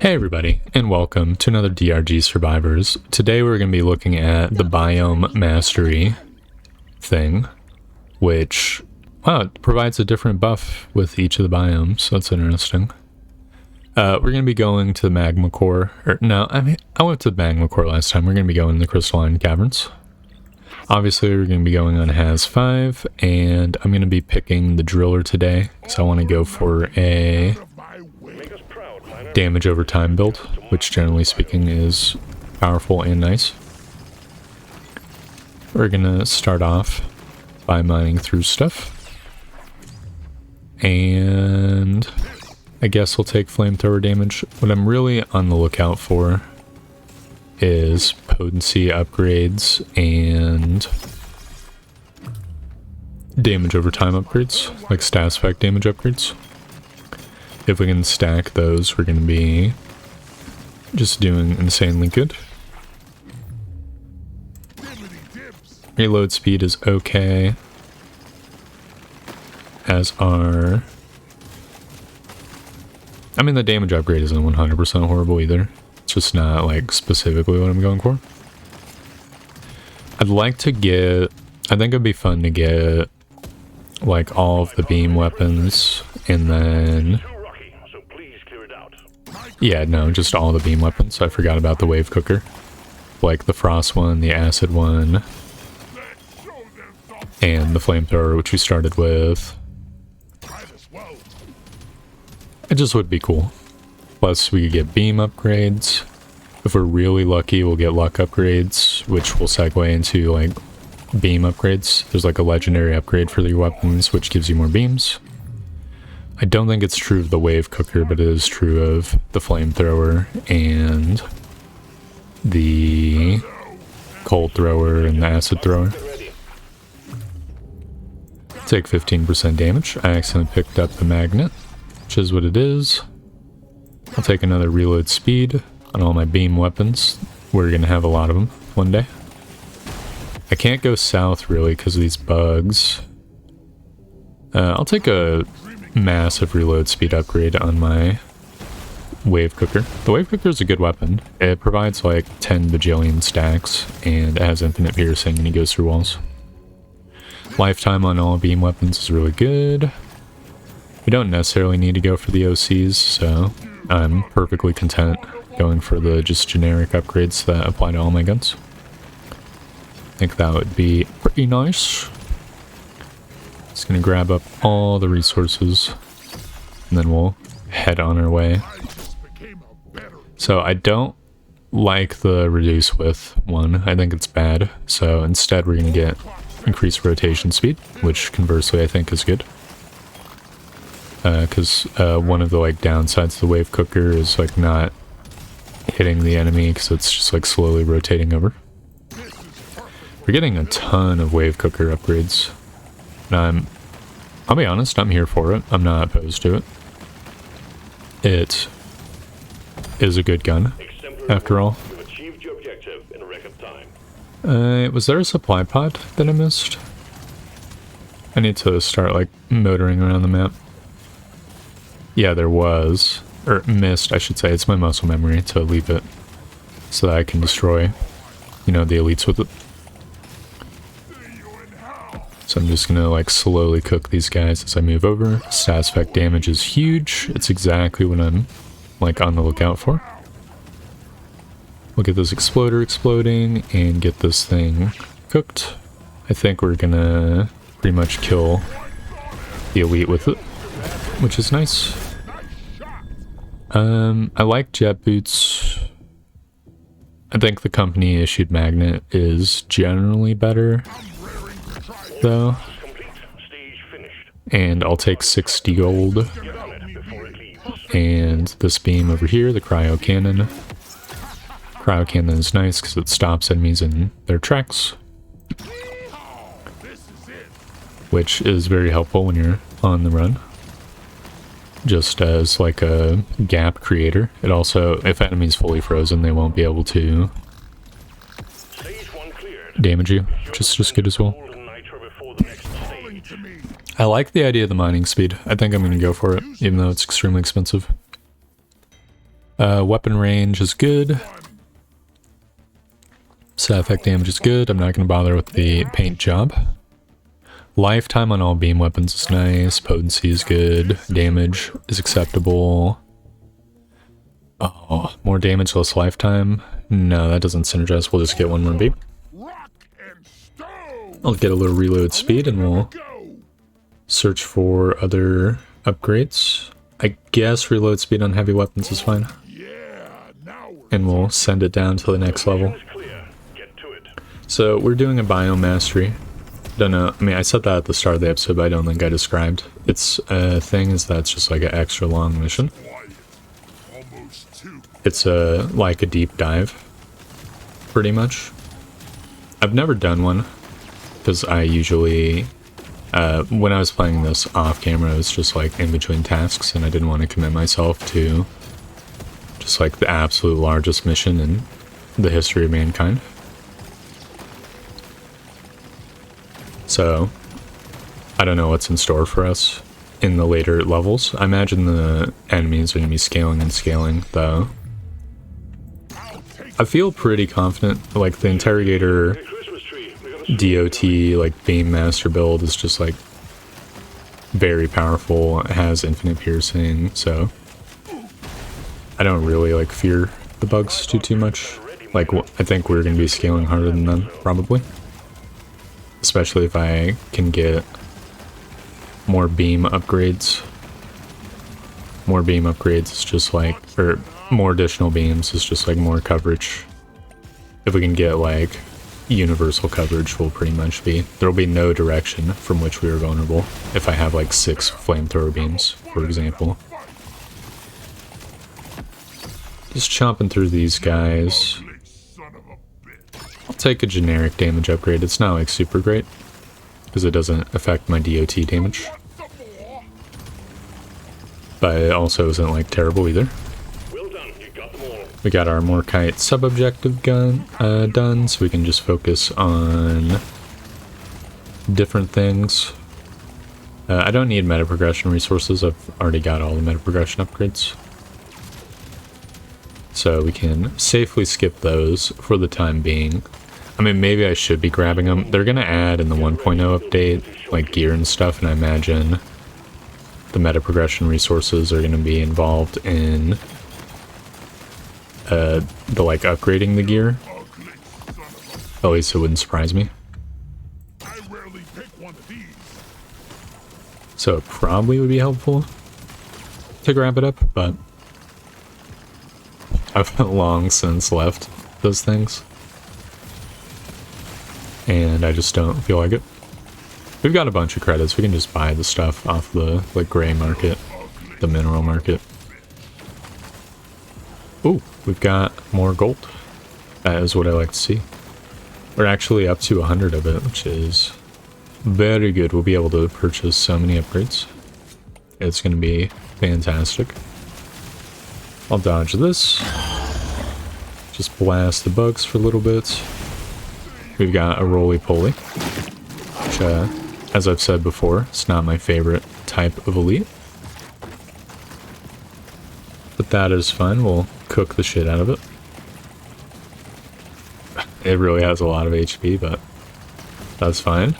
Hey everybody, and welcome to another DRG Survivors. Today we're going to be looking at the Biome Mastery thing, which, wow, it provides a different buff with each of the biomes, so that's interesting. We're going to be going to the Magma Core, I went to the Magma Core last time. We're going to be going to the Crystalline Caverns. Obviously we're going to be going on Has 5, and I'm going to be picking the Driller today, so I want to go for a damage over time build, which generally speaking is powerful and nice. We're gonna start off by mining through stuff, and I guess we'll take flamethrower damage. What I'm really on the lookout for is potency upgrades and damage over time upgrades, like stat spec damage upgrades. If we can stack those, we're going to be just doing insanely good. Reload speed is okay, as are... I mean, the damage upgrade isn't 100% horrible either. It's just not, like, specifically what I'm going for. I'd like to get... I think it'd be fun to get, like, all of the beam weapons, and then... Yeah, no, just all the beam weapons. I forgot about the wave cooker. Like the frost one, the acid one, and the flamethrower, which we started with. It just would be cool. Plus, we could get beam upgrades. If we're really lucky, we'll get luck upgrades, which will segue into, like, beam upgrades. There's, like, a legendary upgrade for your weapons, which gives you more beams. I don't think it's true of the wave cooker, but it is true of the flamethrower and the cold thrower and the acid thrower. Take 15% damage. I accidentally picked up the magnet, which is what it is. I'll take another reload speed on all my beam weapons. We're going to have a lot of them one day. I can't go south really because of these bugs. I'll take a massive reload speed upgrade on my wave cooker. The wave cooker is a good weapon. It provides like 10 bajillion stacks, and it has infinite piercing, and he goes through walls. Lifetime on all beam weapons is really good. We don't necessarily need to go for the OCs, so I'm perfectly content going for the just generic upgrades that apply to all my guns. I think that would be pretty nice. Just gonna grab up all the resources, and then we'll head on our way. So I don't like the reduce width one. I think it's bad. So instead we're gonna get increased rotation speed, which conversely I think is good. Because one of the like downsides of the wave cooker is like not hitting the enemy because it's just like slowly rotating over. We're getting a ton of wave cooker upgrades. I'll be honest, I'm here for it. I'm not opposed to it. It is a good gun, after all. Was there a supply pod that I missed? I need to start, like, motoring around the map. Yeah, there was. Or missed, I should say. It's my muscle memory to leave it so that I can destroy, you know, the elites with it. So I'm just gonna like slowly cook these guys as I move over. Stat spec damage is huge. It's exactly what I'm like on the lookout for. We'll get this exploder exploding and get this thing cooked. I think we're gonna pretty much kill the elite with it, which is nice. I like jet boots. I think the company issued magnet is generally better, though, and I'll take 60 gold, and this beam over here, the cryo cannon. Cryo cannon is nice because it stops enemies in their tracks, which is very helpful when you're on the run, just as like a gap creator. It also, if enemies fully frozen, they won't be able to damage you, which is just good as well. I like the idea of the mining speed. I think I'm going to go for it, even though it's extremely expensive. Weapon range is good. Side effect damage is good. I'm not going to bother with the paint job. Lifetime on all beam weapons is nice. Potency is good. Damage is acceptable. Oh, more damage, less lifetime. No, that doesn't synergize. We'll just get one more beam. I'll get a little reload speed and we'll search for other upgrades. I guess reload speed on heavy weapons is fine. And we'll send it down to the next level. So we're doing a biome mastery. Don't know, I mean, I said that at the start of the episode, but I don't think I described. Its thing is that it's just like an extra long mission. It's like a deep dive, pretty much. I've never done one, because I usually, when I was playing this off camera, it was just like in between tasks, and I didn't want to commit myself to just like the absolute largest mission in the history of mankind. So, I don't know what's in store for us in the later levels. I imagine the enemies are going to be scaling and scaling, though. I feel pretty confident, like the Interrogator DOT, like Beam Master build is just like very powerful. It has infinite piercing, so I don't really like fear the bugs too much. Like, I think we're going to be scaling harder than them, probably. Especially if I can get more beam upgrades. More beam upgrades is just like, or more additional beams is just like more coverage. If we can get like universal coverage, will pretty much be, there'll be no direction from which we are vulnerable. If I have like 6 flamethrower beams, for example. Just chomping through these guys. I'll take a generic damage upgrade. It's not like super great, because it doesn't affect my DOT damage. But it also isn't like terrible either. We got our Morkite sub-objective gun done, so we can just focus on different things. I don't need meta progression resources. I've already got all the meta progression upgrades. So we can safely skip those for the time being. I mean, maybe I should be grabbing them. They're going to add in the 1.0 update, like gear and stuff, and I imagine the meta progression resources are going to be involved in the, like, upgrading the gear. At least it wouldn't surprise me. So it probably would be helpful to grab it up, but I've long since left those things. And I just don't feel like it. We've got a bunch of credits. We can just buy the stuff off the like gray market, the mineral market. Ooh, we've got more gold. That is what I like to see. We're actually up to 100 of it, which is very good. We'll be able to purchase so many upgrades. It's going to be fantastic. I'll dodge this. Just blast the bugs for a little bit. We've got a roly-poly, which, as I've said before, it's not my favorite type of elite. But that is fun. We'll cook the shit out of it. It really has a lot of HP, but that's fine.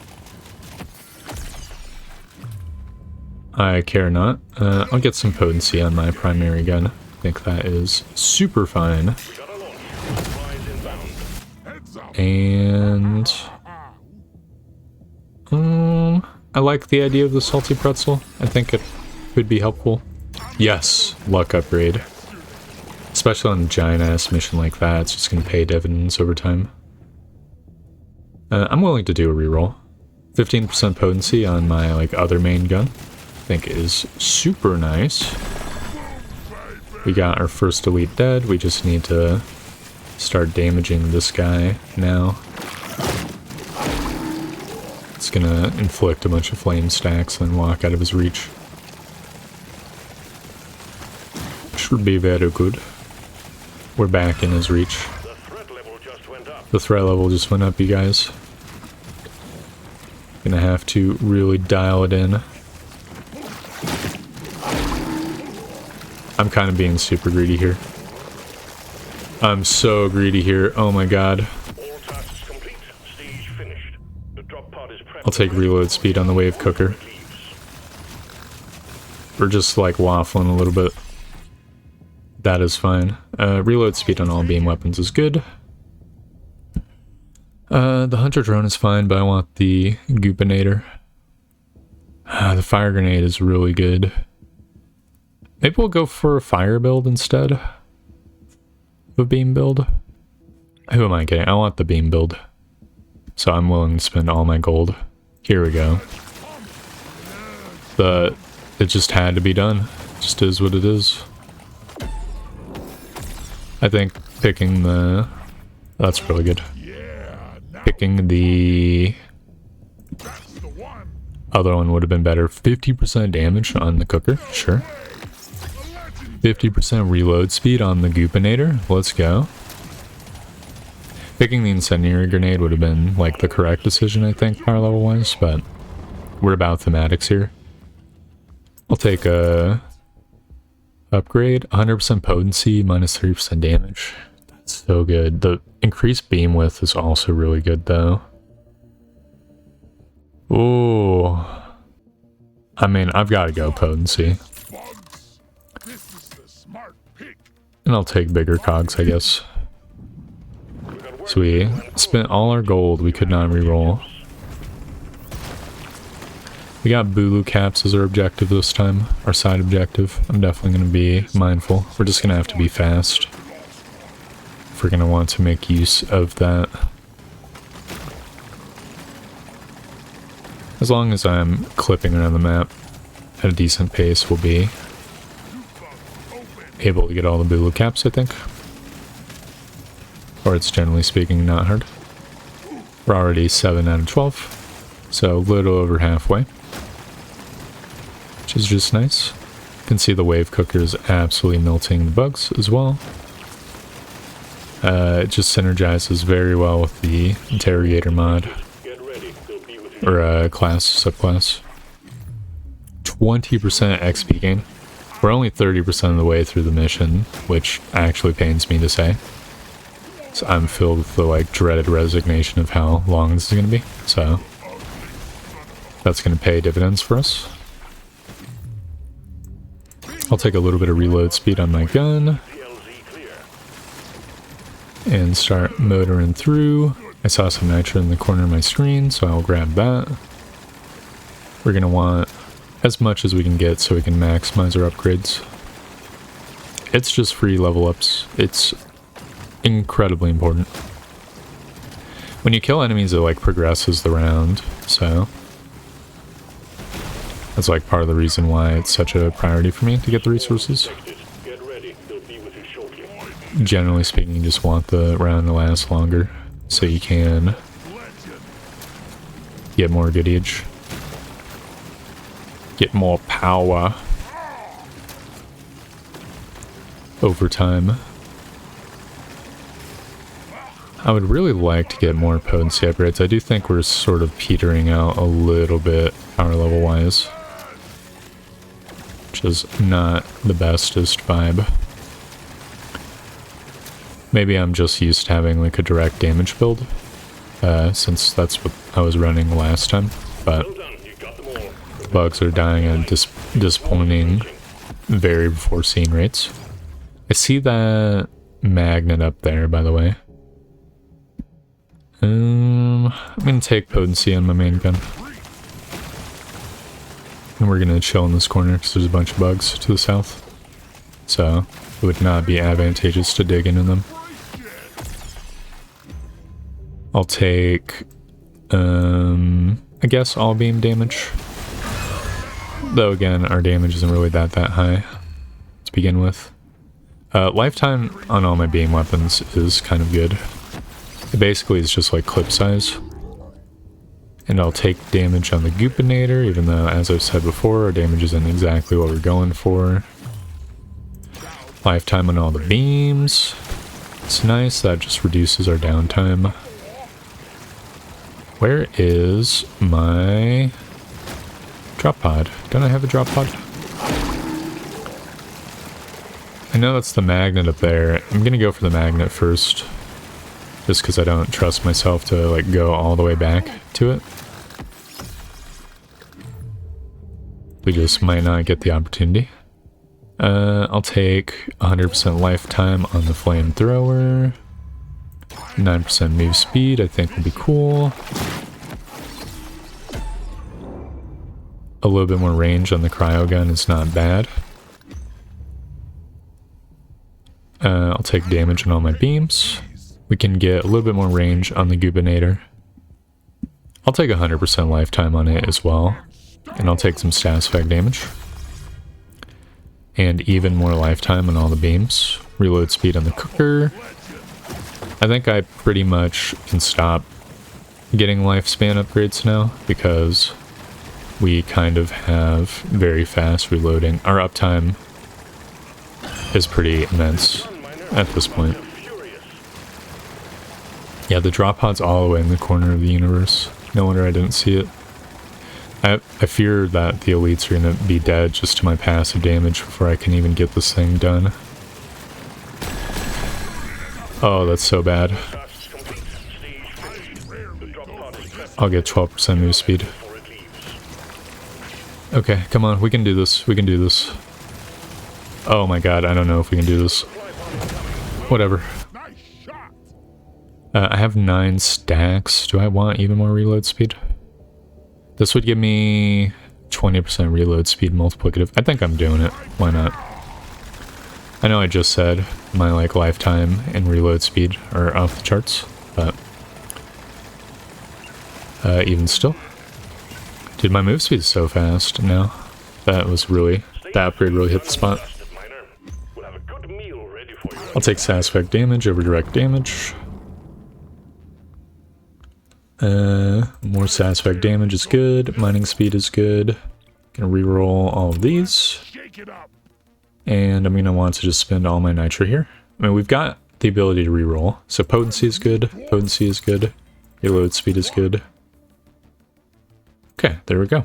I care not. I'll get some potency on my primary gun. I think that is super fine. And I like the idea of the salty pretzel. I think it could be helpful. Yes, luck upgrade. Especially on a giant ass mission like that, it's just gonna pay dividends over time. I'm willing to do a reroll. 15% potency on my like other main gun, I think is super nice. We got our first elite dead. We just need to start damaging this guy now. It's gonna inflict a bunch of flame stacks and walk out of his reach. Should be very good. We're back in his reach. The threat level just went up, you guys. Gonna have to really dial it in. I'm kind of being super greedy here. I'm so greedy here. Oh my god. I'll take reload speed on the wave cooker. We're just like waffling a little bit. That is fine. Reload speed on all beam weapons is good. The hunter drone is fine, but I want the goopinator. The fire grenade is really good. Maybe we'll go for a fire build instead of a beam build. Who am I kidding? I want the beam build. So I'm willing to spend all my gold. Here we go. It just had to be done. It just is what it is. I think picking the... That's really good. Picking the other one would have been better. 50% damage on the cooker, sure. 50% reload speed on the goopinator. Let's go. Picking the incendiary grenade would have been like the correct decision, I think, power level wise, but we're about thematics here. I'll take a upgrade. 100% potency, minus 30% damage. That's so good. The increased beam width is also really good though. Ooh. I mean, I've got to go potency. And I'll take bigger cogs, I guess. So we spent all our gold. We could not reroll. We got Bulu caps as our objective this time. Our side objective. I'm definitely going to be mindful. We're just going to have to be fast if we're going to want to make use of that. As long as I'm clipping around the map at a decent pace, we'll be able to get all the Bulu caps, I think. Or it's generally speaking not hard. We're already 7 out of 12, so a little over halfway, which is just nice. You can see the wave cooker is absolutely melting the bugs as well. It just synergizes very well with the interrogator mod, or class, subclass. 20% XP gain. We're only 30% of the way through the mission, which actually pains me to say. So I'm filled with the like dreaded resignation of how long this is going to be. So that's going to pay dividends for us. I'll take a little bit of reload speed on my gun and start motoring through. I saw some nitro in the corner of my screen, so I'll grab that. We're going to want as much as we can get so we can maximize our upgrades. It's just free level ups. It's incredibly important. When you kill enemies, it like progresses the round, so that's like part of the reason why it's such a priority for me to get the resources. Generally speaking, you just want the round to last longer so you can get more goodage. Get more power over time. I would really like to get more potency upgrades. I do think we're sort of petering out a little bit power level wise, which is not the bestest vibe. Maybe I'm just used to having like a direct damage build, since that's what I was running last time, but bugs are dying at disappointing, very foreseen rates. I see that magnet up there, by the way. I'm gonna take potency on my main gun. And we're gonna chill in this corner because there's a bunch of bugs to the south. So it would not be advantageous to dig into them. I'll take, I guess all beam damage. Though again, our damage isn't really that high to begin with. Lifetime on all my beam weapons is kind of good. It basically is just like clip size. And I'll take damage on the goopinator, even though, as I've said before, our damage isn't exactly what we're going for. Lifetime on all the beams. It's nice, that just reduces our downtime. Where is my drop pod? Don't I have a drop pod? I know that's the magnet up there. I'm gonna go for the magnet first. Just because I don't trust myself to like go all the way back to it. We just might not get the opportunity. I'll take 100% lifetime on the flamethrower. 9% move speed, I think will be cool. A little bit more range on the cryo gun is not bad. I'll take damage on all my beams. We can get a little bit more range on the Gubinator. I'll take 100% lifetime on it as well. And I'll take some status effect damage. And even more lifetime on all the beams. Reload speed on the cooker. I think I pretty much can stop getting lifespan upgrades now because we kind of have very fast reloading. Our uptime is pretty immense at this point. Yeah, the drop pod's all the way in the corner of the universe. No wonder I didn't see it. I fear that the elites are going to be dead just to my passive damage before I can even get this thing done. Oh, that's so bad. I'll get 12% move speed. Okay, come on, we can do this. We can do this. Oh my god, I don't know if we can do this. Whatever. I have 9 stacks. Do I want even more reload speed? This would give me 20% reload speed multiplicative. I think I'm doing it. Why not? I know I just said my like lifetime and reload speed are off the charts, but even still. Dude, my move speed is so fast now. That upgrade really hit the spot. I'll take status effect damage over direct damage. More status effect damage is good. Mining speed is good. Gonna reroll all of these. And I'm gonna want to just spend all my nitro here. I mean, we've got the ability to reroll. So potency is good. Potency is good. Reload speed is good. Okay, there we go.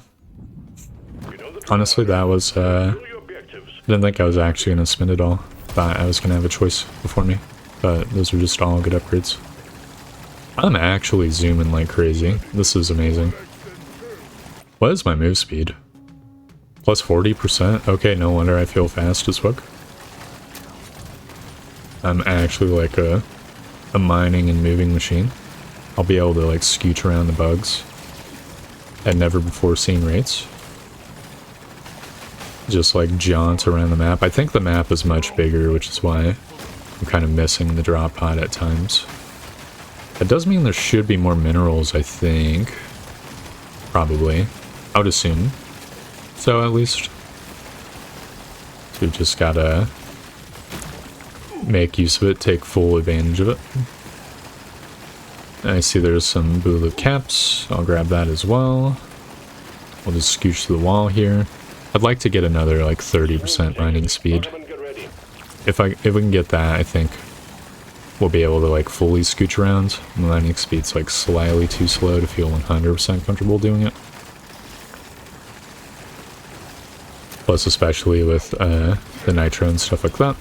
Honestly, that was, I didn't think I was actually gonna spend it all. Thought I was gonna have a choice before me. But those are just all good upgrades. I'm actually zooming like crazy. This is amazing. What is my move speed? Plus 40%? Okay, no wonder I feel fast as fuck. I'm actually like a mining and moving machine. I'll be able to like scooch around the bugs at never before seen rates. Just like jaunt around the map. I think the map is much bigger, which is why I'm kind of missing the drop pod at times. That does mean there should be more minerals, I think. Probably. I would assume. So, at least. We just gotta make use of it, take full advantage of it. I see there's some Bulu caps. I'll grab that as well. We'll just scooch to the wall here. I'd like to get another, like, 30% mining speed. If we can get that, I think we'll be able to like fully scooch around. My mining speed's like slightly too slow to feel 100% comfortable doing it. Plus especially with the nitro and stuff like that.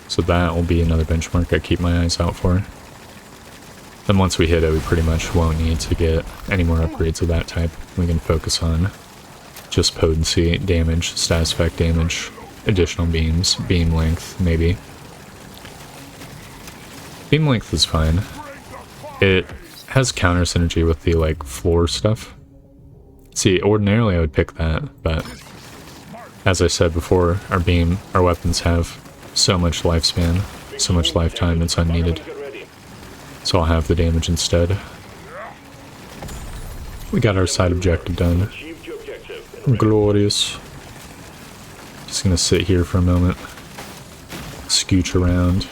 So that will be another benchmark I keep my eyes out for. Then once we hit it, we pretty much won't need to get any more upgrades of that type. We can focus on just potency, damage, status effect damage, additional beams, beam length, maybe. Beam length is fine. It has counter synergy with the like floor stuff. See, ordinarily I would pick that, but as I said before, our weapons have so much lifespan, so much lifetime, it's unneeded. So I'll have the damage instead. We got our side objective done. Glorious. Just gonna sit here for a moment. Scooch around.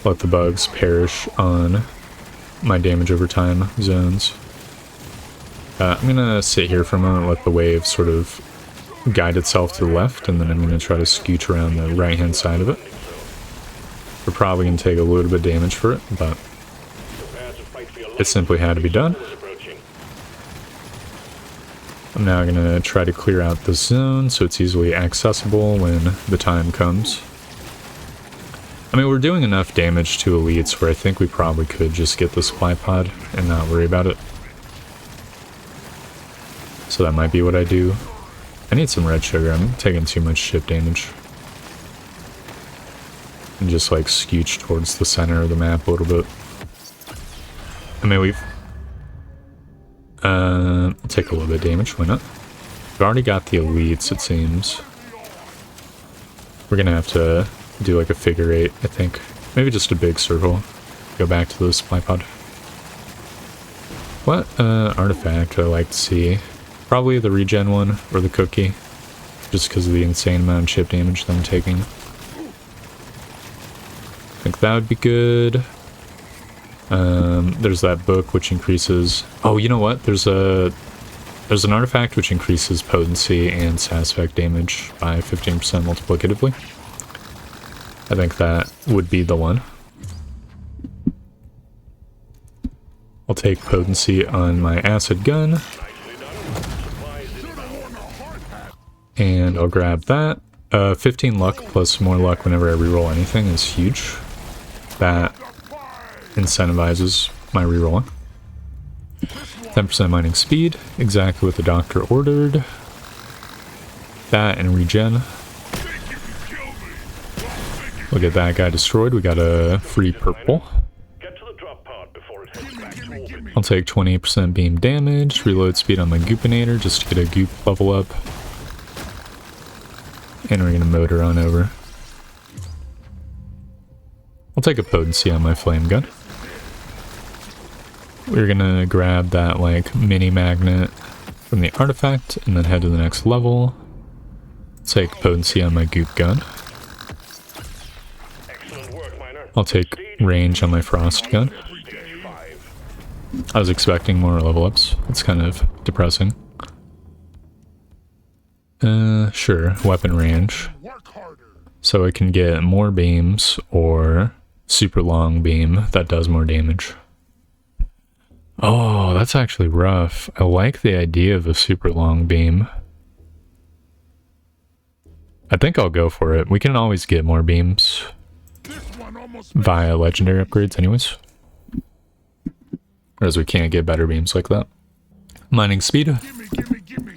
Let the bugs perish on my damage over time zones. I'm gonna sit here for a moment, let the wave sort of guide itself to the left, and then I'm gonna try to scooch around the right-hand side of it. We're probably gonna take a little bit of damage for it, but it simply had to be done. I'm now going to try to clear out the zone so it's easily accessible when the time comes. I mean, we're doing enough damage to elites where I think we probably could just get the supply pod and not worry about it. So that might be what I do. I need some red sugar. I'm taking too much ship damage. And just like scooch towards the center of the map a little bit. I mean, we've... I'll take a little bit of damage, why not? We've already got the elites, it seems. We're gonna have to do like a figure eight, I think. Maybe just a big circle. Go back to the supply pod. What artifact would I like to see? Probably the regen one, or the cookie. Just because of the insane amount of chip damage that I'm taking. I think that would be good. There's that book which increases... Oh, you know what? There's an artifact which increases potency and stat effect damage by 15% multiplicatively. I think that would be the one. I'll take potency on my acid gun. And I'll grab that. 15 luck plus more luck whenever I reroll anything is huge. That incentivizes my rerolling. 10% mining speed, exactly what the doctor ordered. That and regen. We'll get that guy destroyed. We got a free purple. I'll take 28% beam damage, reload speed on my goopinator just to get a goop level up. And we're gonna motor on over. I'll take a potency on my flame gun. We're gonna grab that like mini magnet from the artifact and then head to the next level. Take potency on my goop gun. I'll take range on my frost gun. I was expecting more level ups. It's kind of depressing. Sure, weapon range. So I can get more beams or super long beam that does more damage. Oh, that's actually rough. I like the idea of a super long beam. I think I'll go for it. We can always get more beams via legendary upgrades anyways. Whereas we can't get better beams like that. Mining speed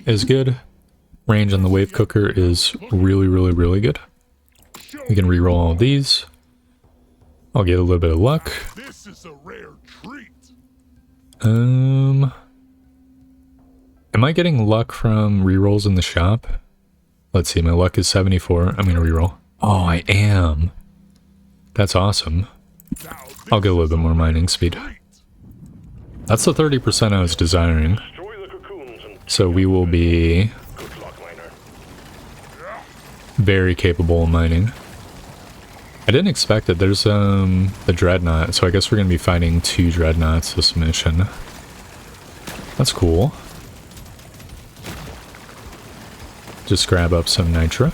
is good. Range on the wave cooker is really, really, really good. We can reroll all these. I'll get a little bit of luck. This is a rare treat. Am I getting luck from rerolls in the shop? Let's see, my luck is 74. I'm gonna reroll. Oh, I am. That's awesome. I'll get a little bit more mining speed. That's the 30% I was desiring. So we will be very capable of mining. I didn't expect it. There's the dreadnought, so I guess we're gonna be fighting 2 dreadnoughts this mission. That's cool. Just grab up some nitra.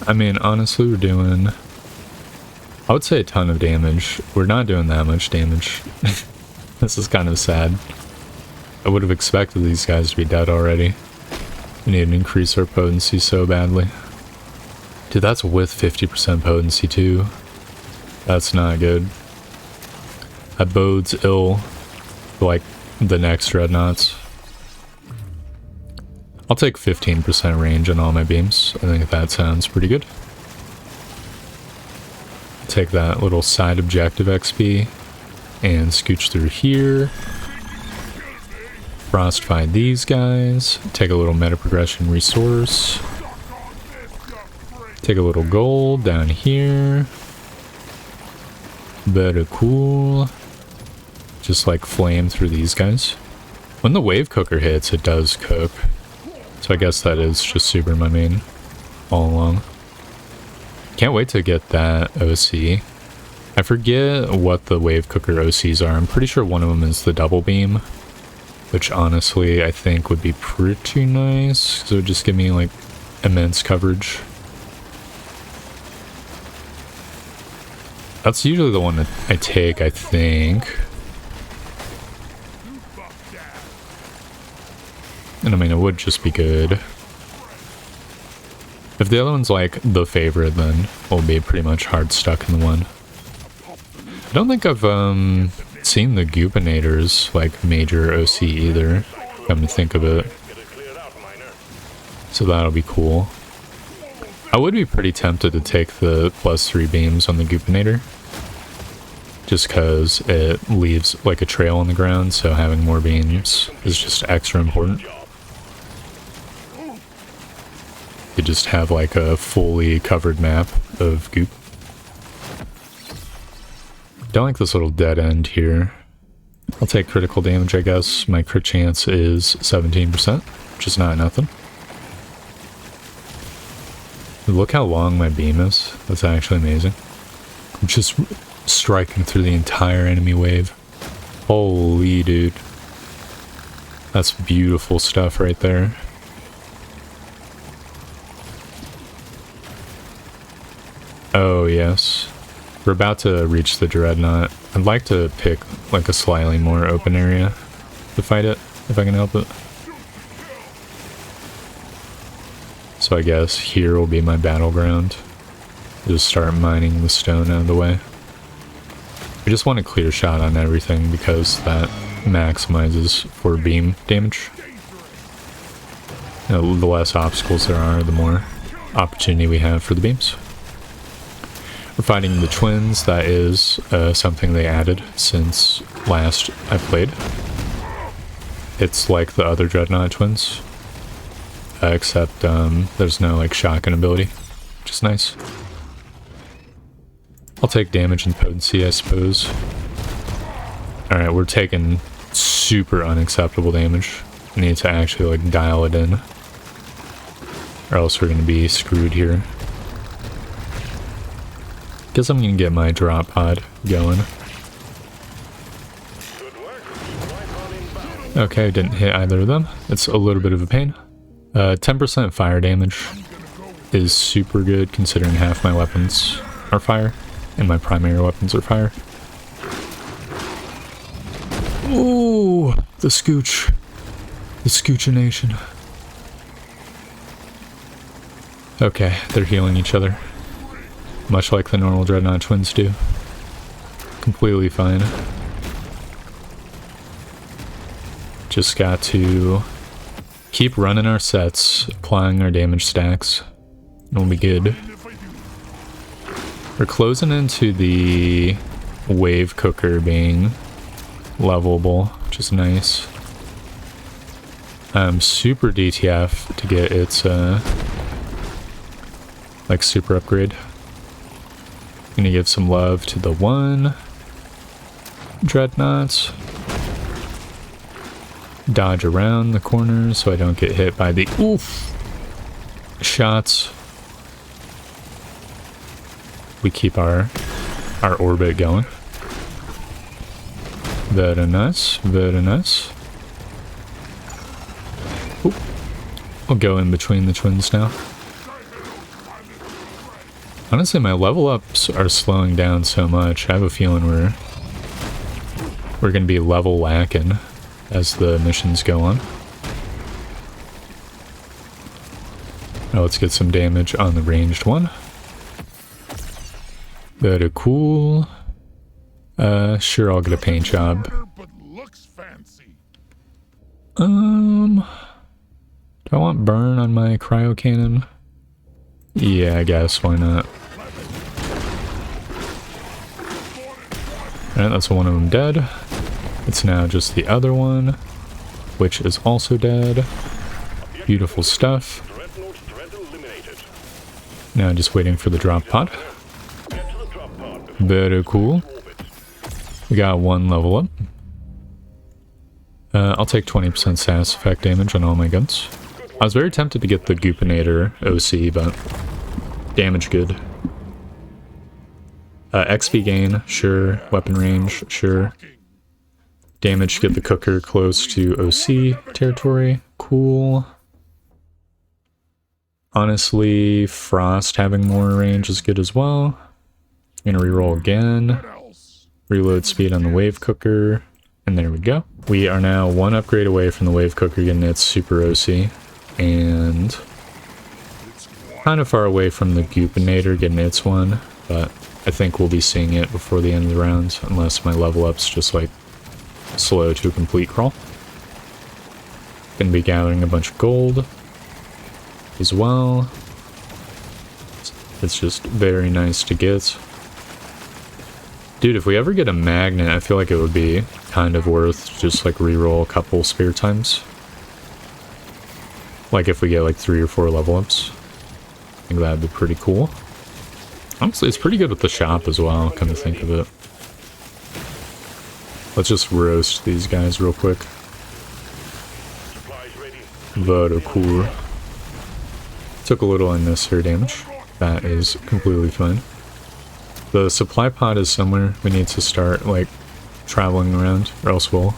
I mean, honestly, we're doing, I would say, a ton of damage. We're not doing that much damage. This is kind of sad. I would have expected these guys to be dead already. We need to increase our potency so badly. Dude, that's with 50% potency too. That's not good. That bodes ill for like the next dreadnoughts. I'll take 15% range on all my beams. I think that sounds pretty good. Take that little side objective XP and scooch through here. Frostify these guys. Take a little meta progression resource. Take a little gold down here. Very cool. Just like flame through these guys. When the wave cooker hits, it does cook. So I guess that is just super my main all along. Can't wait to get that OC. I forget what the wave cooker OCs are. I'm pretty sure one of them is the double beam. Which honestly I think would be pretty nice. So it would just give me like immense coverage. That's usually the one that I take, I think. And I mean, it would just be good. If the other one's like the favorite, then we'll be pretty much hard stuck in the one. I don't think I've seen the Goopinators like major OC either, come to think of it. So that'll be cool. I would be pretty tempted to take the +3 beams on the Goopinator, just because it leaves like a trail on the ground, so having more beams is just extra important. You just have like a fully covered map of goop. Don't like this little dead end here. I'll take critical damage, I guess. My crit chance is 17%, which is not nothing. Look how long my beam is. That's actually amazing. I'm just striking through the entire enemy wave. Holy dude. That's beautiful stuff right there. Oh yes. We're about to reach the Dreadnought. I'd like to pick like a slightly more open area to fight it, if I can help it. So I guess here will be my battleground. Just start mining the stone out of the way. I just want a clear shot on everything because that maximizes for beam damage. You know, the less obstacles there are, the more opportunity we have for the beams. We're fighting the twins. That is something they added since last I played. It's like the other Dreadnought twins. Except there's no like shotgun ability, which is nice. I'll take damage and potency, I suppose. Alright, we're taking super unacceptable damage. We need to actually like dial it in, or else we're gonna be screwed here. Guess I'm gonna get my drop pod going. Okay, didn't hit either of them. It's a little bit of a pain. 10% fire damage is super good considering half my weapons are fire and my primary weapons are fire. Ooh, the scooch. The scoochination. Okay, they're healing each other. Much like the normal Dreadnought twins do. Completely fine. Just got to keep running our sets, applying our damage stacks, and we'll be good. We're closing into the wave cooker being levelable, which is nice. I'm super DTF to get its like super upgrade. Gonna give some love to the one Dreadnought. Dodge around the corners so I don't get hit by the oof shots. We keep our orbit going. Very nice, very nice. Oop. We'll go in between the twins now. Honestly, my level ups are slowing down so much. I have a feeling we're gonna be level lacking as the missions go on. Now let's get some damage on the ranged one. Very cool. Sure, I'll get a paint job. Do I want burn on my cryo cannon? Yeah, I guess, why not? Alright, that's one of them dead. It's now just the other one, which is also dead. Beautiful stuff. Now just waiting for the drop pod. Very cool. We got one level up. I'll take 20% SAS effect damage on all my guns. I was very tempted to get the Goopinator OC, but damage good. XP gain, sure. Weapon range, sure. Damage to get the cooker close to OC territory. Cool. Honestly, Frost having more range is good as well. I'm gonna reroll again. Reload speed on the wave cooker. And there we go. We are now one upgrade away from the wave cooker getting its super OC. And kind of far away from the goopinator getting its one. But I think we'll be seeing it before the end of the round. Unless my level up's just like slow to a complete crawl. Gonna be gathering a bunch of gold as well. It's just very nice to get. Dude, if we ever get a magnet, I feel like it would be kind of worth just like reroll a couple spare times. Like if we get like 3 or 4 level ups. I think that'd be pretty cool. Honestly, it's pretty good with the shop as well, come to think of it. Let's just roast these guys real quick. Vodokur. Took a little unnecessary damage. That is completely fine. The supply pod is somewhere. We need to start, like, traveling around, or else we'll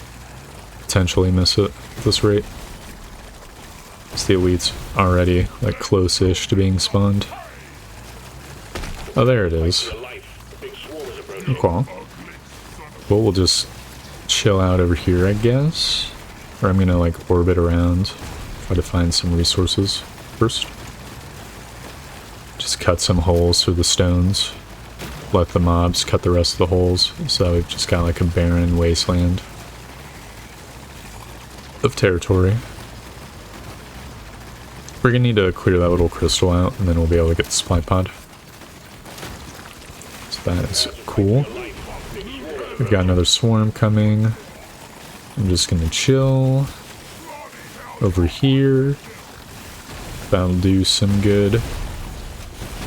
potentially miss it at this rate. It's the elite's already, like, close-ish to being spawned. Oh, there it is. Okay. Well, we'll just chill out over here, I guess. Or I'm gonna, like, orbit around, try to find some resources first. Just cut some holes through the stones. Let the mobs cut the rest of the holes, so we've just got like a barren wasteland of territory. We're gonna need to clear that little crystal out, and then we'll be able to get the supply pod. So that is cool. We've got another swarm coming. I'm just gonna chill over here. That'll do some good.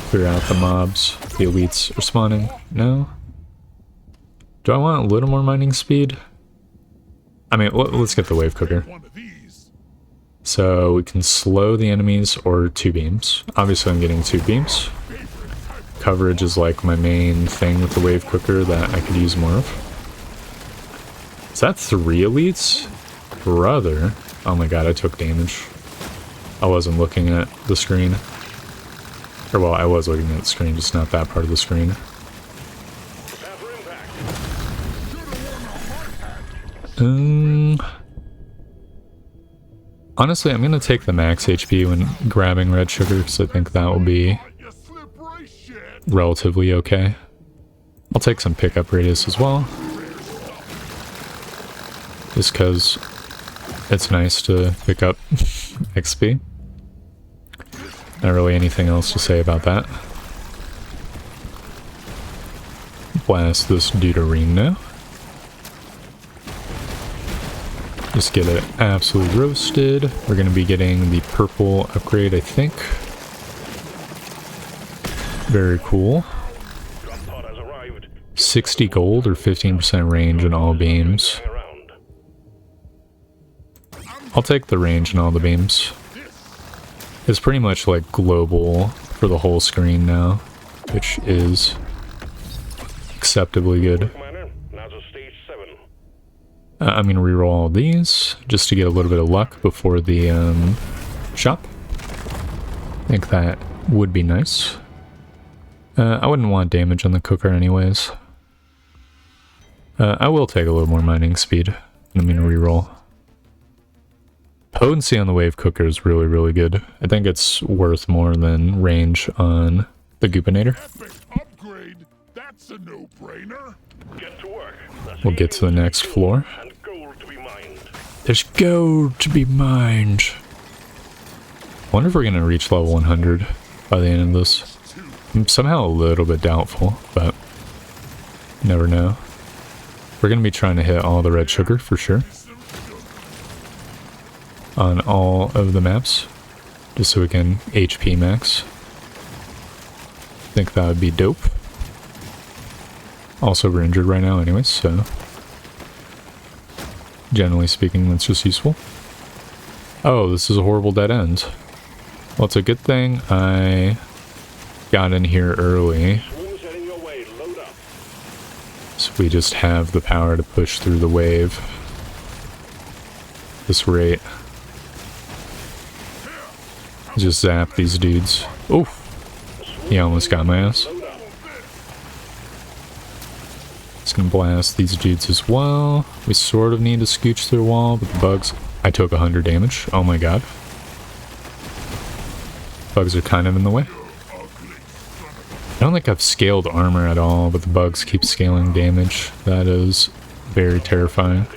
Clear out the mobs. The elites are spawning. No? Do I want a little more mining speed? I mean, let's get the wave cooker. So we can slow the enemies or 2 beams. Obviously I'm getting 2 beams. Coverage is like my main thing with the wave cooker that I could use more of. Is that 3 elites? Brother. Oh my god, I took damage. I wasn't looking at the screen. Or, well, I was looking at the screen, just not that part of the screen. Honestly, I'm gonna take the max HP when grabbing red sugar, because I think that will be relatively okay. I'll take some pickup radius as well. Just because it's nice to pick up XP. Not really anything else to say about that. Blast this deuterine now. Just get it absolutely roasted. We're going to be getting the purple upgrade, I think. Very cool. 60 gold or 15% range in all beams. I'll take the range in all the beams. It's pretty much like global for the whole screen now, which is acceptably good. I'm going to reroll all these just to get a little bit of luck before the shop. I think that would be nice. I wouldn't want damage on the cooker anyways. I will take a little more mining speed, and I'm going to reroll. Potency on the wave cooker is really, really good. I think it's worth more than range on the goopinator. Upgrade. That's a no-brainer. Get to work. We'll get to the next floor. There's gold to be mined. I wonder if we're going to reach level 100 by the end of this. I'm somehow a little bit doubtful, but never know. We're going to be trying to hit all the red sugar for sure. On all of the maps, just so we can HP max. I think that would be dope. Also, we're injured right now anyways, so generally speaking, that's just useful. Oh, this is a horrible dead end. Well, it's a good thing I got in here early. So we just have the power to push through the wave. This rate. Just zap these dudes. Oh, he almost got my ass. It's gonna blast these dudes as well. We sort of need to scooch through the wall, but the bugs... I took 100 damage. Oh my god. Bugs are kind of in the way. I don't think I've scaled armor at all, but the bugs keep scaling damage. That is very terrifying.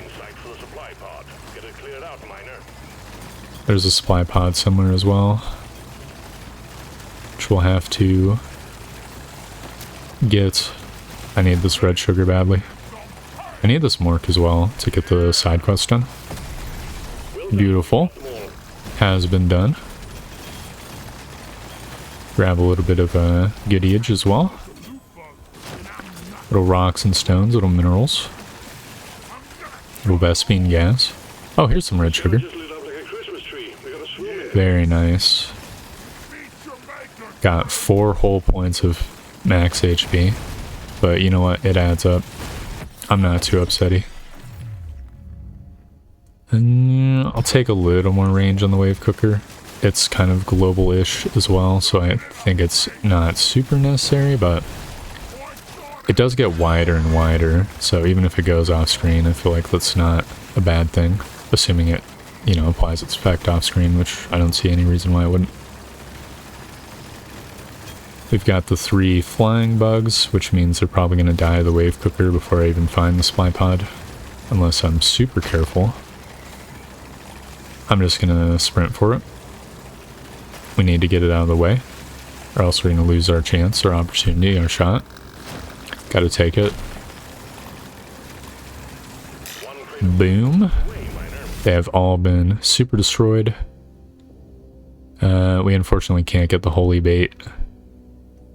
There's a supply pod somewhere as well, which we'll have to get. I need this red sugar badly. I need this mork as well to get the side quest done. Beautiful. Has been done. Grab a little bit of goodiage as well. Little rocks and stones, little minerals. Little Vespine gas. Oh, here's some red sugar. Very nice. Got 4 whole points of max HP. But you know what? It adds up. I'm not too upsetty. And I'll take a little more range on the wave cooker. It's kind of global-ish as well, so I think it's not super necessary, but it does get wider and wider, so even if it goes off screen, I feel like that's not a bad thing, assuming it, you know, applies its effect off screen, which I don't see any reason why it wouldn't. We've got the 3 flying bugs, which means they're probably going to die of the wave cooker before I even find the supply pod, unless I'm super careful. I'm just going to sprint for it. We need to get it out of the way, or else we're going to lose our chance, our opportunity, our shot. Gotta take it. Boom. They have all been super destroyed. We unfortunately can't get the holy bait.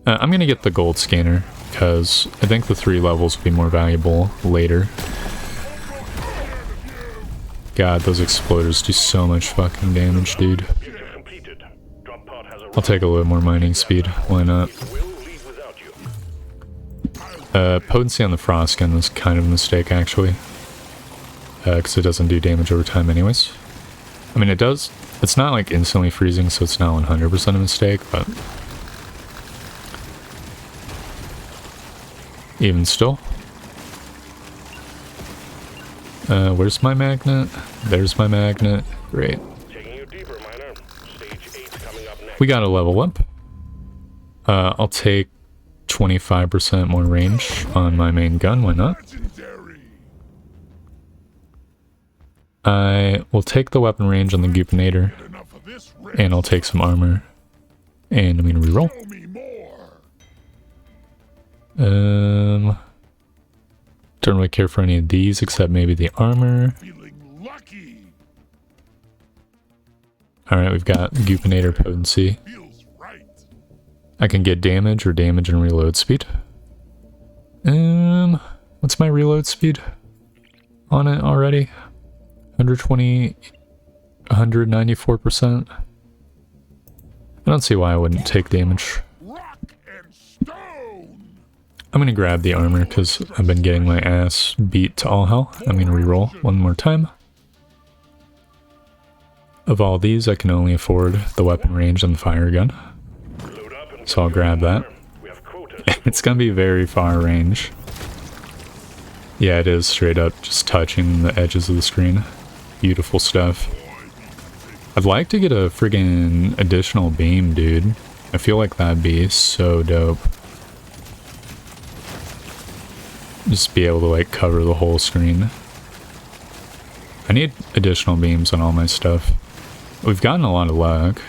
I'm going to get the gold scanner, because I think the 3 levels will be more valuable later. God, those exploders do so much fucking damage, dude. I'll take a little more mining speed. Why not? Potency on the frost gun was kind of a mistake, actually. Because it doesn't do damage over time anyways. I mean, it does. It's not like instantly freezing, so it's not 100% a mistake, but... even still. Where's my magnet? There's my magnet. Great. We got a level up. I'll take 25% more range on my main gun, why not? I will take the weapon range on the Goopinator, and I'll take some armor. And I'm gonna reroll. Don't really care for any of these except maybe the armor. Alright, we've got Goopinator potency. I can get damage or damage and reload speed. What's my reload speed on it already? 120, 194%. I don't see why I wouldn't take damage. I'm gonna grab the armor because I've been getting my ass beat to all hell. I'm gonna reroll one more time. Of all these, I can only afford the weapon range and the fire gun. So I'll grab that. It's gonna be very far range. Yeah, it is straight up just touching the edges of the screen. Beautiful stuff. I'd like to get a friggin' additional beam, dude. I feel like that'd be so dope. Just be able to like cover the whole screen. I need additional beams on all my stuff. We've gotten a lot of luck.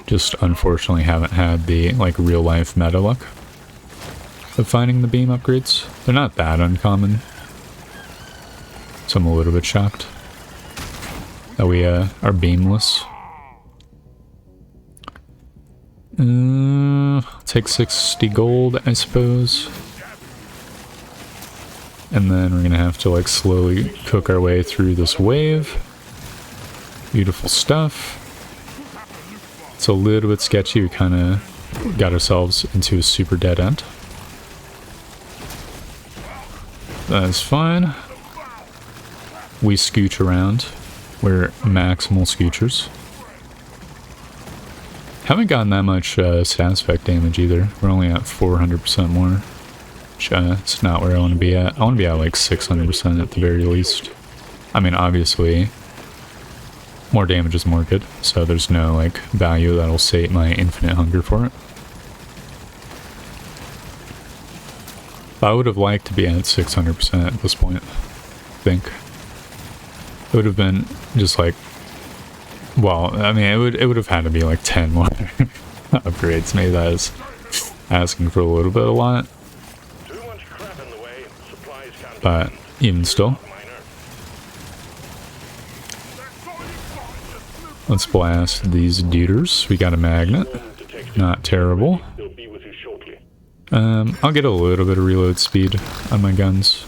Just unfortunately haven't had the like real life meta luck of finding the beam upgrades. They're not that uncommon. So I'm a little bit shocked that we are beamless. Take 60 gold, I suppose. And then we're gonna have to like slowly cook our way through this wave. Beautiful stuff. It's a little bit sketchy. We kind of got ourselves into a super dead end. That's fine. We scooch around. We're maximal scoochers. Haven't gotten that much status effect damage either. We're only at 400% more. It's not where I want to be at. I want to be at like 600% at the very least. I mean, obviously, more damage is more good, so there's no like value that'll sate my infinite hunger for it. But I would have liked to be at 600% at this point, I think. It would have been just like, well, I mean, it would have had to be like 10 more upgrades. Maybe that is asking for a little bit a lot. But even still. Let's blast these duders. We got a magnet. Not terrible. I'll get a little bit of reload speed on my guns.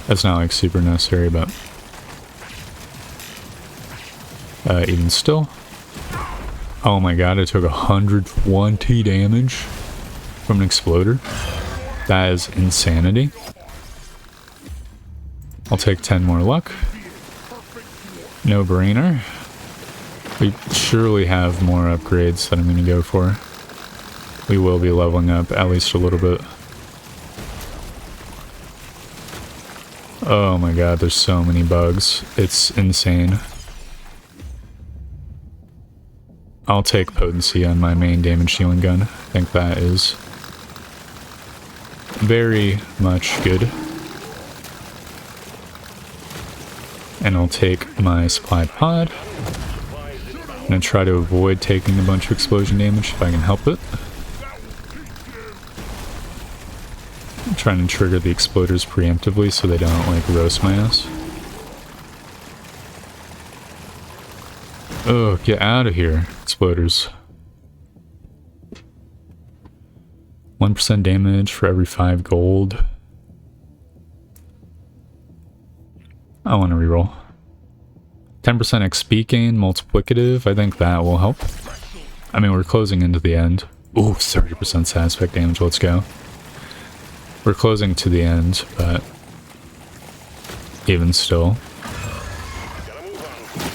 That's not like super necessary, but even still. Oh my god, I took 120 damage from an exploder. That is insanity. I'll take 10 more luck. No brainer. We surely have more upgrades that I'm going to go for. We will be leveling up at least a little bit. Oh my god, there's so many bugs. It's insane. I'll take potency on my main damage dealing gun. I think that is very much good. And I'll take my supply pod. I'm gonna try to avoid taking a bunch of explosion damage if I can help it. I'm trying to trigger the exploders preemptively so they don't like roast my ass. Oh, get out of here, exploders. 1% damage for every 5 gold. I want to reroll. 10% XP gain, multiplicative. I think that will help. I mean, we're closing into the end. Ooh, 30% stat effect damage. Let's go. We're closing to the end, but even still,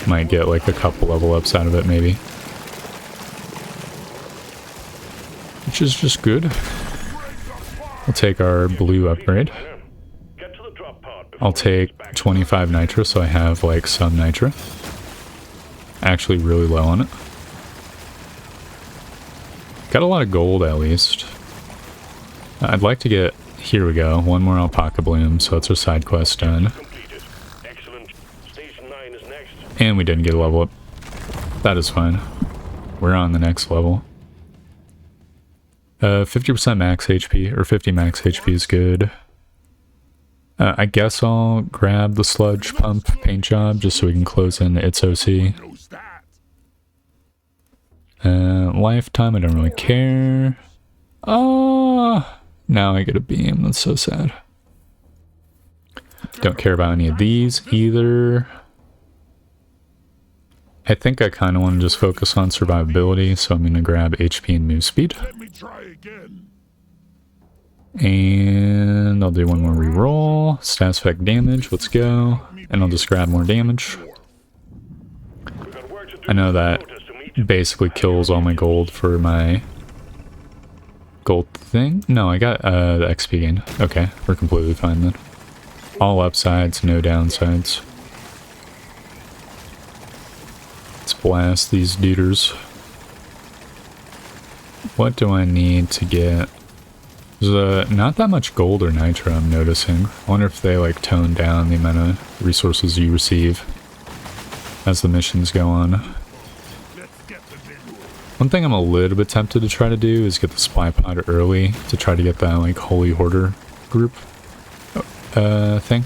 might get like a couple level ups out of it, maybe. Which is just good. We'll take our blue upgrade. I'll take 25 nitro, so I have like some nitro. Actually really low on it. Got a lot of gold at least. I'd like to get, here we go, one more alpaca bloom, so that's our side quest done. And we didn't get a level up. That is fine. We're on the next level. 50% max HP, or 50 max HP is good. I guess I'll grab the sludge pump paint job just so we can close in its OC. Lifetime, I don't really care. Oh, now I get a beam. That's so sad. Don't care about any of these either. I think I kind of want to just focus on survivability, so I'm going to grab HP and move speed. And I'll do one more reroll. Stat effect damage, let's go. And I'll just grab more damage. I know that basically kills all my gold for my gold thing. No, I got the XP gain. Okay, we're completely fine then. All upsides, no downsides. Let's blast these duders. What do I need to get? There's not that much gold or nitro I'm noticing. I wonder if they like tone down the amount of resources you receive as the missions go on. One thing I'm a little bit tempted to try to do is get the supply pod early to try to get that like holy hoarder group thing.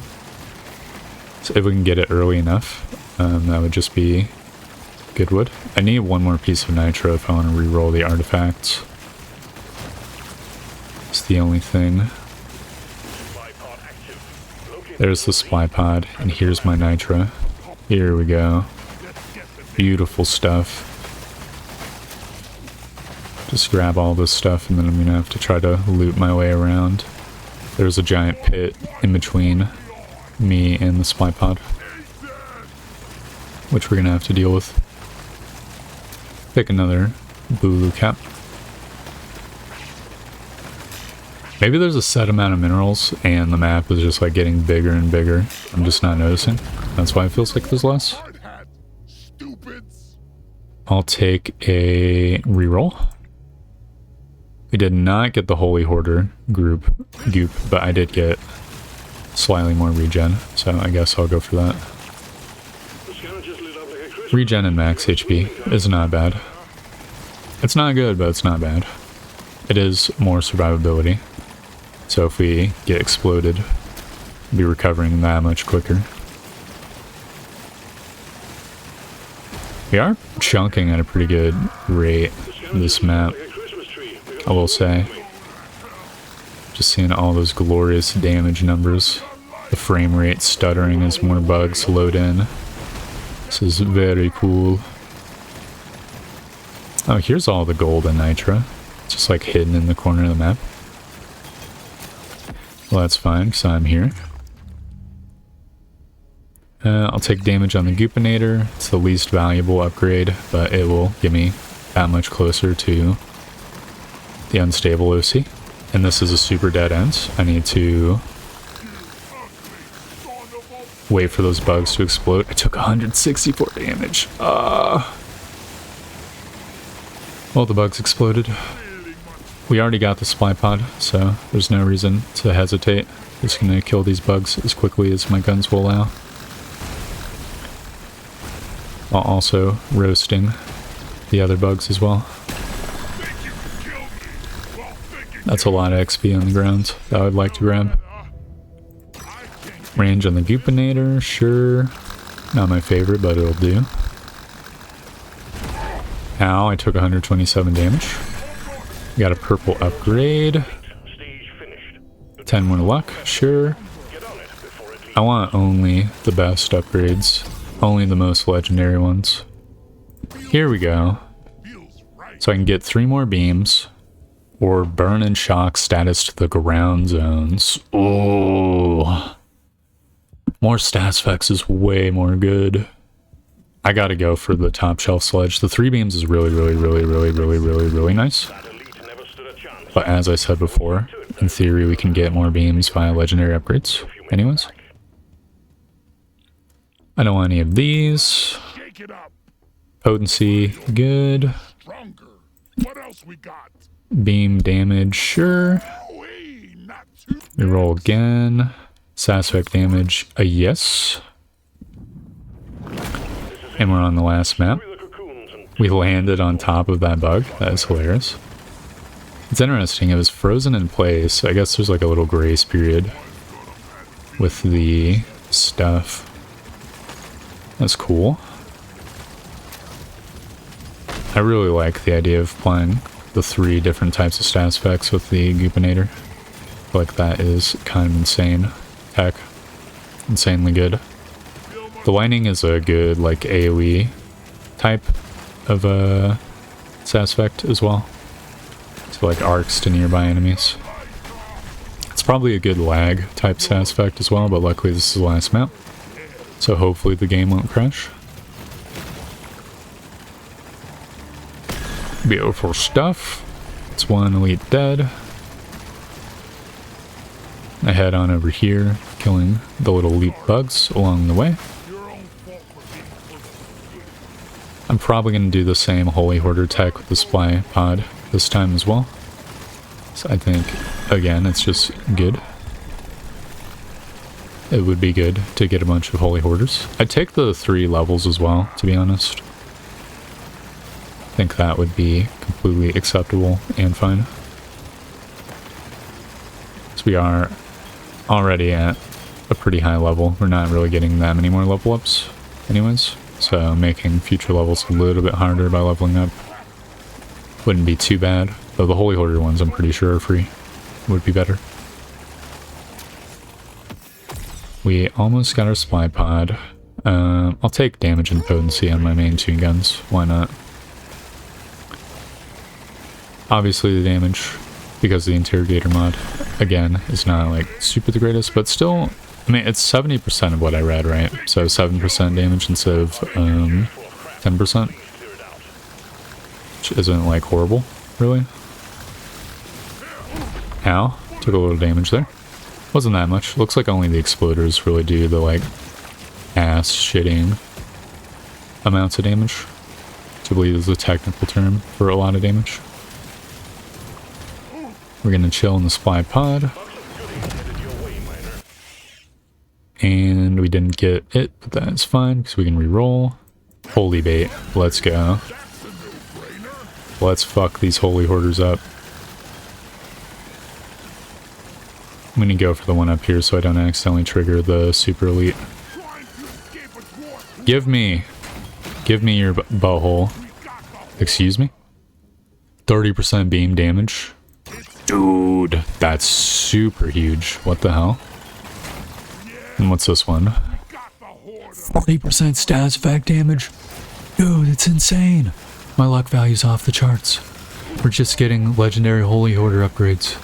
So if we can get it early enough, that would just be good wood. I need one more piece of nitro if I want to reroll the artifacts. It's the only thing. There's the supply pod, and here's my nitro. Here we go. Beautiful stuff. Just grab all this stuff, and then I'm gonna have to try to loot my way around. There's a giant pit in between me and the supply pod, which we're gonna have to deal with. Pick another Bulu cap. Maybe there's a set amount of minerals and the map is just like getting bigger and bigger. I'm just not noticing. That's why it feels like there's less. Hard hat, stupids. I'll take a reroll. We did not get the Holy Hoarder goop, but I did get slightly more regen, so I guess I'll go for that. Regen and max HP is not bad. It's not good, but it's not bad. It is more survivability. So if we get exploded, we'll be recovering that much quicker. We are chunking at a pretty good rate this map, I will say. Just seeing all those glorious damage numbers. The frame rate stuttering as more bugs load in. This is very cool. Oh, here's all the gold and nitra. It's just like hidden in the corner of the map. Well, that's fine, because I'm here. I'll take damage on the Goopinator. It's the least valuable upgrade, but it will get me that much closer to the unstable OC. And this is a super dead end. I need to wait for those bugs to explode. I took 164 damage. Well, the bugs exploded. We already got the supply pod, so there's no reason to hesitate. Just gonna kill these bugs as quickly as my guns will allow. While also roasting the other bugs as well. That's a lot of XP on the ground that I would like to grab. Range on the Goopinator, sure. Not my favorite, but it'll do. Ow, I took 127 damage. Got a purple upgrade. 10 more luck, sure. I want only the best upgrades. Only the most legendary ones. Here we go. So I can get 3 more beams. Or burn and shock status to the ground zones. Oh. More stats effects is way more good. I gotta go for the top shelf sledge. The 3 beams is really nice. But as I said before, in theory we can get more beams via legendary upgrades. Anyways. I don't want any of these. Potency, good. Beam damage, sure. Reroll again. Stats effect damage, a yes. And we're on the last map. We landed on top of that bug. That is hilarious. It's interesting, it was frozen in place. I guess there's like a little grace period with the stuff. That's cool. I really like the idea of playing the 3 different types of stats effects with the Goopinator. I feel like that is kind of insane tech. Insanely good. The lightning is a good like AoE type of stats effect as well. So like arcs to nearby enemies. It's probably a good lag type stats effect as well, but luckily this is the last map. So hopefully the game won't crash. Beautiful stuff. It's 1 elite dead. I head on over here, killing the little elite bugs along the way. I'm probably going to do the same Holy Hoarder tech with the supply pod this time as well. So I think, again, it's just good. It would be good to get a bunch of Holy Hoarders. I'd take the 3 levels as well, to be honest. I think that would be completely acceptable and fine. So we are already at a pretty high level. We're not really getting that many more level ups anyways. So making future levels a little bit harder by leveling up wouldn't be too bad. Though the Holy Hoarder ones I'm pretty sure are free. Would be better. We almost got our supply pod. I'll take damage and potency on my main 2 guns. Why not? Obviously the damage, because the interrogator mod, again, is not like super the greatest, but still, I mean, it's 70% of what I read, right? So 7% damage instead of 10%, which isn't like horrible, really. Ow, Took a little damage there. Wasn't that much. Looks like only the exploders really do the, like, ass-shitting amounts of damage. Which I believe is the technical term for a lot of damage. We're gonna chill in the supply pod. And we didn't get it, but that's fine, because we can re-roll. Holy bait. Let's go. Let's fuck these holy hoarders up. I'm gonna go for the one up here so I don't accidentally trigger the super elite. Give me your butthole. Excuse me? 30% beam damage? Dude, that's super huge. What the hell? And what's this one? 40% status effect damage? Dude, it's insane. My luck value's off the charts. We're just getting legendary holy hoarder upgrades.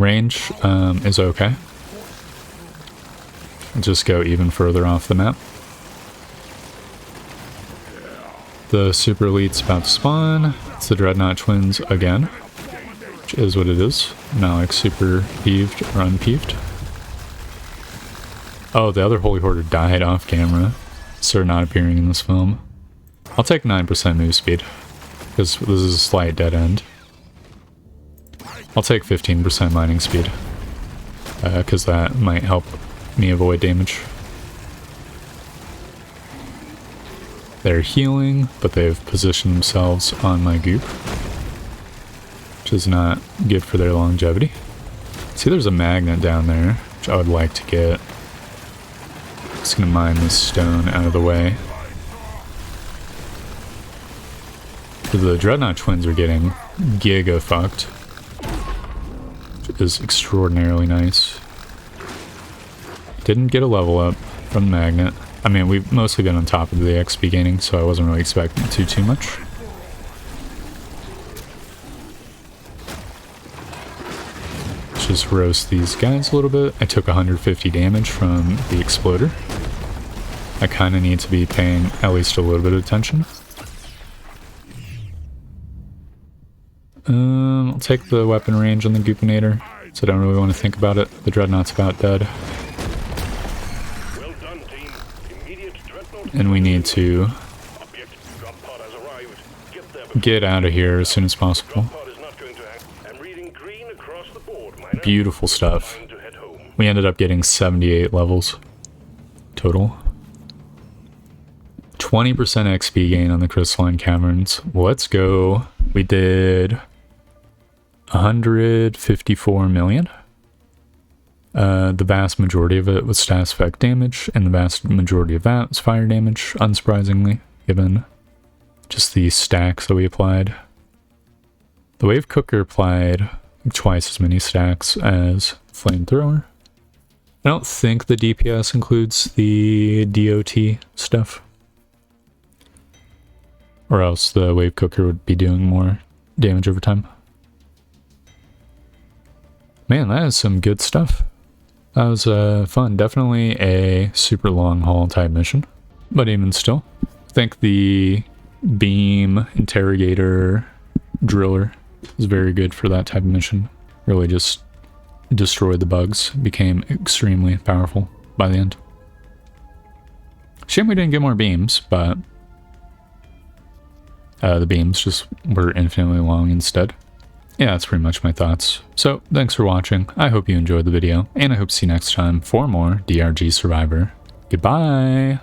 Range is okay. I'll just go even further off the map. The super elite's about to spawn. It's the Dreadnought twins again, which is what it is. Not like super peeved or unpeeved. Oh, the other holy hoarder died off camera, so they're not appearing in this film. I'll take 9% move speed, because this is a slight dead end. I'll take 15% mining speed, because that might help me avoid damage. They're healing, but they've positioned themselves on my goop, which is not good for their longevity. See, there's a magnet down there, which I would like to get. Just gonna mine this stone out of the way. The Dreadnought twins are getting giga fucked, which is extraordinarily nice. Didn't get a level up from the magnet. I mean, we've mostly been on top of the XP gaining, so I wasn't really expecting too much. Let's just roast these guys a little bit. I took 150 damage from the exploder. I kind of need to be paying at least a little bit of attention. I'll take the weapon range on the Goopinator, so I don't really want to think about it. The Dreadnought's about dead. And we need to get out of here as soon as possible. Beautiful stuff. We ended up getting 78 levels total. 20% XP gain on the crystalline caverns. Let's go. We did 154 million. The vast majority of it was status effect damage, and the vast majority of that was fire damage, unsurprisingly, given just the stacks that we applied. The Wave Cooker applied twice as many stacks as Flamethrower. I don't think the DPS includes the DOT stuff. Or else the Wave Cooker would be doing more damage over time. Man, that is some good stuff. That was fun. Definitely a super long haul type mission. But even still, I think the beam interrogator driller is very good for that type of mission. Really just destroyed the bugs. Became extremely powerful by the end. Shame we didn't get more beams, but the beams just were infinitely long instead. Yeah, that's pretty much my thoughts. So, thanks for watching. I hope you enjoyed the video, and I hope to see you next time for more DRG Survivor. Goodbye!